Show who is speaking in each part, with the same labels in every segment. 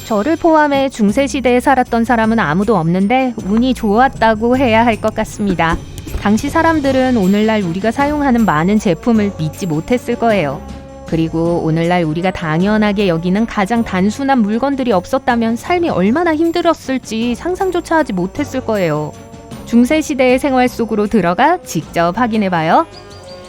Speaker 1: 저를 포함해 중세시대에 살았던 사람은 아무도 없는데 운이 좋았다고 해야 할 것 같습니다. 당시 사람들은 오늘날 우리가 사용하는 많은 제품을 믿지 못했을 거예요. 그리고 오늘날 우리가 당연하게 여기는 가장 단순한 물건들이 없었다면 삶이 얼마나 힘들었을지 상상조차 하지 못했을 거예요. 중세시대의 생활 속으로 들어가 직접 확인해봐요.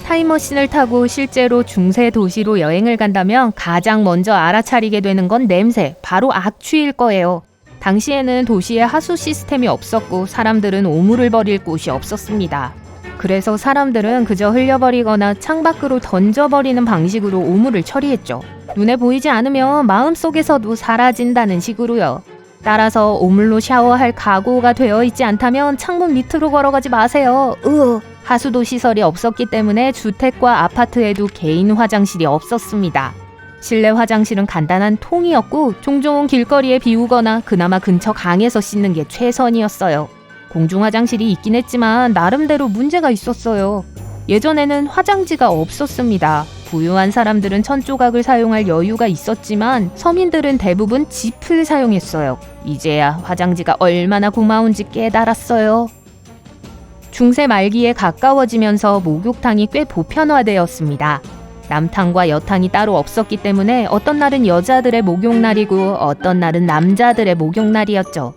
Speaker 1: 타임머신을 타고 실제로 중세 도시로 여행을 간다면 가장 먼저 알아차리게 되는 건 냄새, 바로 악취일 거예요. 당시에는 도시에 하수 시스템이 없었고 사람들은 오물을 버릴 곳이 없었습니다. 그래서 사람들은 그저 흘려버리거나 창밖으로 던져버리는 방식으로 오물을 처리했죠. 눈에 보이지 않으면 마음속에서도 사라진다는 식으로요. 따라서 오물로 샤워할 각오가 되어 있지 않다면 창문 밑으로 걸어가지 마세요. 하수도 시설이 없었기 때문에 주택과 아파트에도 개인 화장실이 없었습니다. 실내 화장실은 간단한 통이었고 종종 길거리에 비우거나 그나마 근처 강에서 씻는 게 최선이었어요. 공중 화장실이 있긴 했지만 나름대로 문제가 있었어요. 예전에는 화장지가 없었습니다. 부유한 사람들은 천조각을 사용할 여유가 있었지만 서민들은 대부분 짚을 사용했어요. 이제야 화장지가 얼마나 고마운지 깨달았어요. 중세 말기에 가까워지면서 목욕탕이 꽤 보편화되었습니다. 남탕과 여탕이 따로 없었기 때문에 어떤 날은 여자들의 목욕날이고 어떤 날은 남자들의 목욕날이었죠.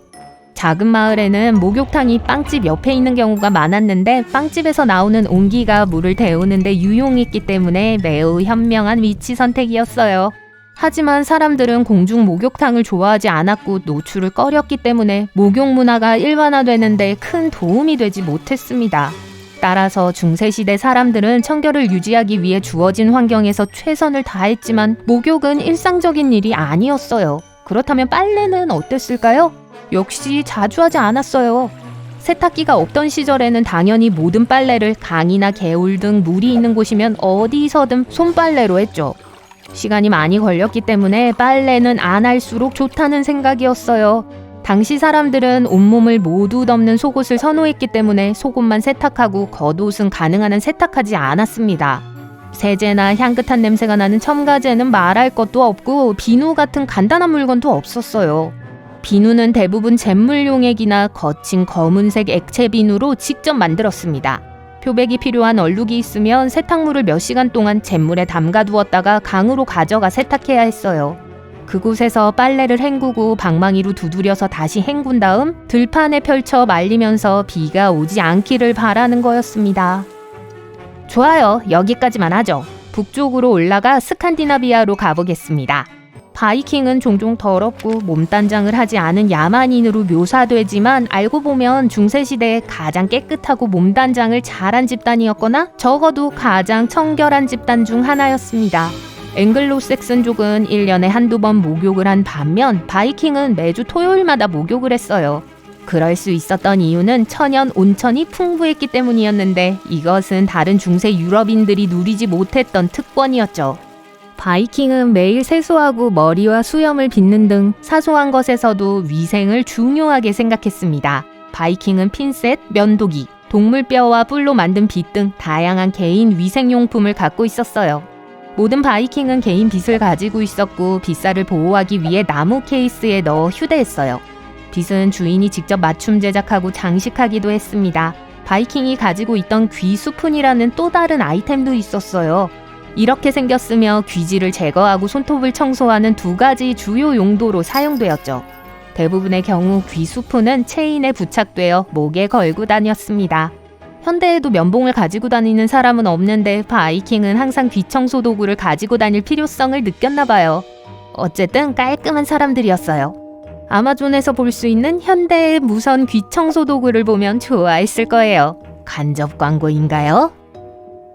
Speaker 1: 작은 마을에는 목욕탕이 빵집 옆에 있는 경우가 많았는데 빵집에서 나오는 온기가 물을 데우는데 유용했기 때문에 매우 현명한 위치 선택이었어요. 하지만 사람들은 공중 목욕탕을 좋아하지 않았고 노출을 꺼렸기 때문에 목욕 문화가 일반화되는데 큰 도움이 되지 못했습니다. 따라서 중세시대 사람들은 청결을 유지하기 위해 주어진 환경에서 최선을 다했지만 목욕은 일상적인 일이 아니었어요. 그렇다면 빨래는 어땠을까요? 역시 자주 하지 않았어요. 세탁기가 없던 시절에는 당연히 모든 빨래를 강이나 개울 등 물이 있는 곳이면 어디서든 손빨래로 했죠. 시간이 많이 걸렸기 때문에 빨래는 안 할수록 좋다는 생각이었어요. 당시 사람들은 온몸을 모두 덮는 속옷을 선호했기 때문에 속옷만 세탁하고 겉옷은 가능한 한 세탁하지 않았습니다. 세제나 향긋한 냄새가 나는 첨가제는 말할 것도 없고 비누 같은 간단한 물건도 없었어요. 비누는 대부분 잿물용액이나 거친 검은색 액체 비누로 직접 만들었습니다. 표백이 필요한 얼룩이 있으면 세탁물을 몇 시간 동안 잿물에 담가두었다가 강으로 가져가 세탁해야 했어요. 그곳에서 빨래를 헹구고 방망이로 두드려서 다시 헹군 다음 들판에 펼쳐 말리면서 비가 오지 않기를 바라는 거였습니다. 좋아요, 여기까지만 하죠. 북쪽으로 올라가 스칸디나비아로 가보겠습니다. 바이킹은 종종 더럽고 몸단장을 하지 않은 야만인으로 묘사되지만 알고 보면 중세시대에 가장 깨끗하고 몸단장을 잘한 집단이었거나 적어도 가장 청결한 집단 중 하나였습니다. 앵글로색슨족은 1년에 한두 번 목욕을 한 반면 바이킹은 매주 토요일마다 목욕을 했어요. 그럴 수 있었던 이유는 천연 온천이 풍부했기 때문이었는데 이것은 다른 중세 유럽인들이 누리지 못했던 특권이었죠. 바이킹은 매일 세수하고 머리와 수염을 빗는 등 사소한 것에서도 위생을 중요하게 생각했습니다. 바이킹은 핀셋, 면도기, 동물뼈와 뿔로 만든 빗 등 다양한 개인 위생용품을 갖고 있었어요. 모든 바이킹은 개인 빗을 가지고 있었고 빗살을 보호하기 위해 나무 케이스에 넣어 휴대했어요. 빗은 주인이 직접 맞춤 제작하고 장식하기도 했습니다. 바이킹이 가지고 있던 귀수푼이라는 또 다른 아이템도 있었어요. 이렇게 생겼으며 귀지를 제거하고 손톱을 청소하는 두 가지 주요 용도로 사용되었죠. 대부분의 경우 귀수푼은 체인에 부착되어 목에 걸고 다녔습니다. 현대에도 면봉을 가지고 다니는 사람은 없는데 바이킹은 항상 귀청소 도구를 가지고 다닐 필요성을 느꼈나 봐요. 어쨌든 깔끔한 사람들이었어요. 아마존에서 볼 수 있는 현대의 무선 귀청소 도구를 보면 좋아했을 거예요. 간접 광고인가요?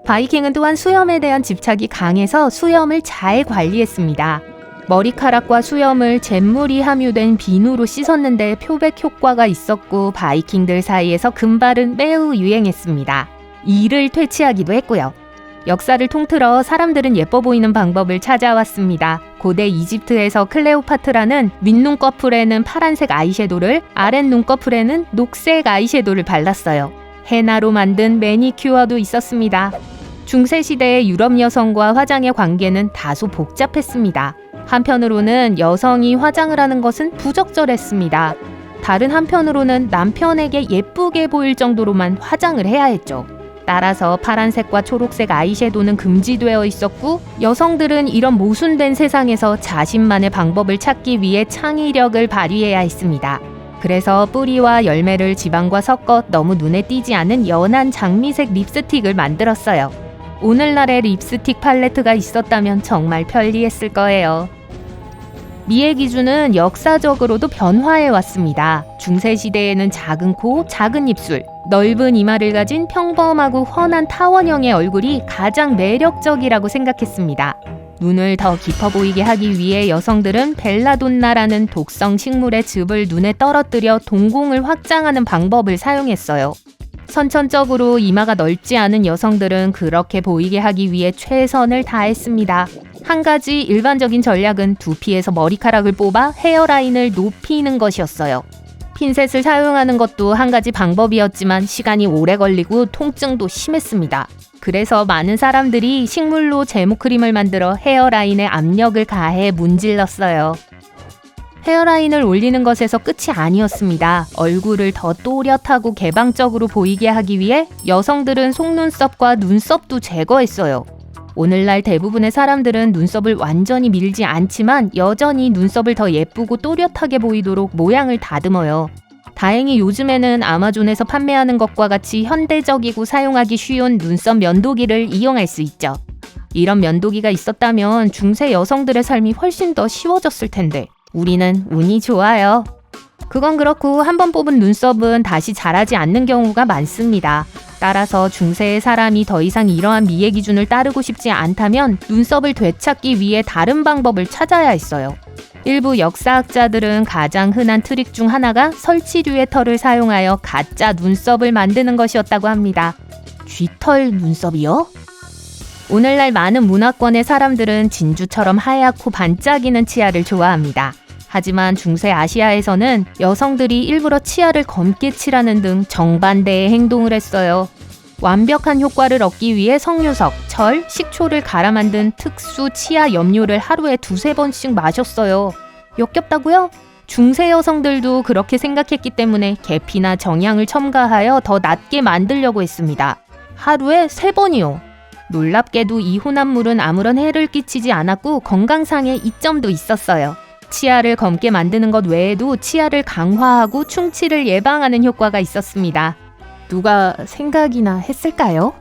Speaker 1: 바이킹은 또한 수염에 대한 집착이 강해서 수염을 잘 관리했습니다. 머리카락과 수염을 잿물이 함유된 비누로 씻었는데 표백 효과가 있었고 바이킹들 사이에서 금발은 매우 유행했습니다. 이를 퇴치하기도 했고요. 역사를 통틀어 사람들은 예뻐 보이는 방법을 찾아왔습니다. 고대 이집트에서 클레오파트라는 윗눈꺼풀에는 파란색 아이섀도를, 아랫눈꺼풀에는 녹색 아이섀도를 발랐어요. 헤나로 만든 매니큐어도 있었습니다. 중세시대의 유럽 여성과 화장의 관계는 다소 복잡했습니다. 한편으로는 여성이 화장을 하는 것은 부적절했습니다. 다른 한편으로는 남편에게 예쁘게 보일 정도로만 화장을 해야 했죠. 따라서 파란색과 초록색 아이섀도는 금지되어 있었고, 여성들은 이런 모순된 세상에서 자신만의 방법을 찾기 위해 창의력을 발휘해야 했습니다. 그래서 뿌리와 열매를 지방과 섞어 너무 눈에 띄지 않은 연한 장미색 립스틱을 만들었어요. 오늘날의 립스틱 팔레트가 있었다면 정말 편리했을 거예요. 미의 기준은 역사적으로도 변화해 왔습니다. 중세시대에는 작은 코, 작은 입술, 넓은 이마를 가진 평범하고 훤한 타원형의 얼굴이 가장 매력적이라고 생각했습니다. 눈을 더 깊어 보이게 하기 위해 여성들은 벨라돈나라는 독성 식물의 즙을 눈에 떨어뜨려 동공을 확장하는 방법을 사용했어요. 선천적으로 이마가 넓지 않은 여성들은 그렇게 보이게 하기 위해 최선을 다했습니다. 한 가지 일반적인 전략은 두피에서 머리카락을 뽑아 헤어라인을 높이는 것이었어요. 핀셋을 사용하는 것도 한 가지 방법이었지만 시간이 오래 걸리고 통증도 심했습니다. 그래서 많은 사람들이 식물로 제모크림을 만들어 헤어라인에 압력을 가해 문질렀어요. 헤어라인을 올리는 것에서 끝이 아니었습니다. 얼굴을 더 또렷하고 개방적으로 보이게 하기 위해 여성들은 속눈썹과 눈썹도 제거했어요. 오늘날 대부분의 사람들은 눈썹을 완전히 밀지 않지만 여전히 눈썹을 더 예쁘고 또렷하게 보이도록 모양을 다듬어요. 다행히 요즘에는 아마존에서 판매하는 것과 같이 현대적이고 사용하기 쉬운 눈썹 면도기를 이용할 수 있죠. 이런 면도기가 있었다면 중세 여성들의 삶이 훨씬 더 쉬워졌을 텐데 우리는 운이 좋아요. 그건 그렇고 한 번 뽑은 눈썹은 다시 자라지 않는 경우가 많습니다. 따라서 중세의 사람이 더 이상 이러한 미의 기준을 따르고 싶지 않다면 눈썹을 되찾기 위해 다른 방법을 찾아야 했어요. 일부 역사학자들은 가장 흔한 트릭 중 하나가 설치류의 털을 사용하여 가짜 눈썹을 만드는 것이었다고 합니다. 쥐털 눈썹이요? 오늘날 많은 문화권의 사람들은 진주처럼 하얗고 반짝이는 치아를 좋아합니다. 하지만 중세 아시아에서는 여성들이 일부러 치아를 검게 칠하는 등 정반대의 행동을 했어요. 완벽한 효과를 얻기 위해 석류석, 철, 식초를 갈아 만든 특수 치아 염료를 하루에 2-3번씩 마셨어요. 역겹다고요? 중세 여성들도 그렇게 생각했기 때문에 계피나 정향을 첨가하여 더 낫게 만들려고 했습니다. 하루에 3번이요. 놀랍게도 이 혼합물은 아무런 해를 끼치지 않았고 건강상의 이점도 있었어요. 치아를 검게 만드는 것 외에도 치아를 강화하고 충치를 예방하는 효과가 있었습니다. 누가 생각이나 했을까요?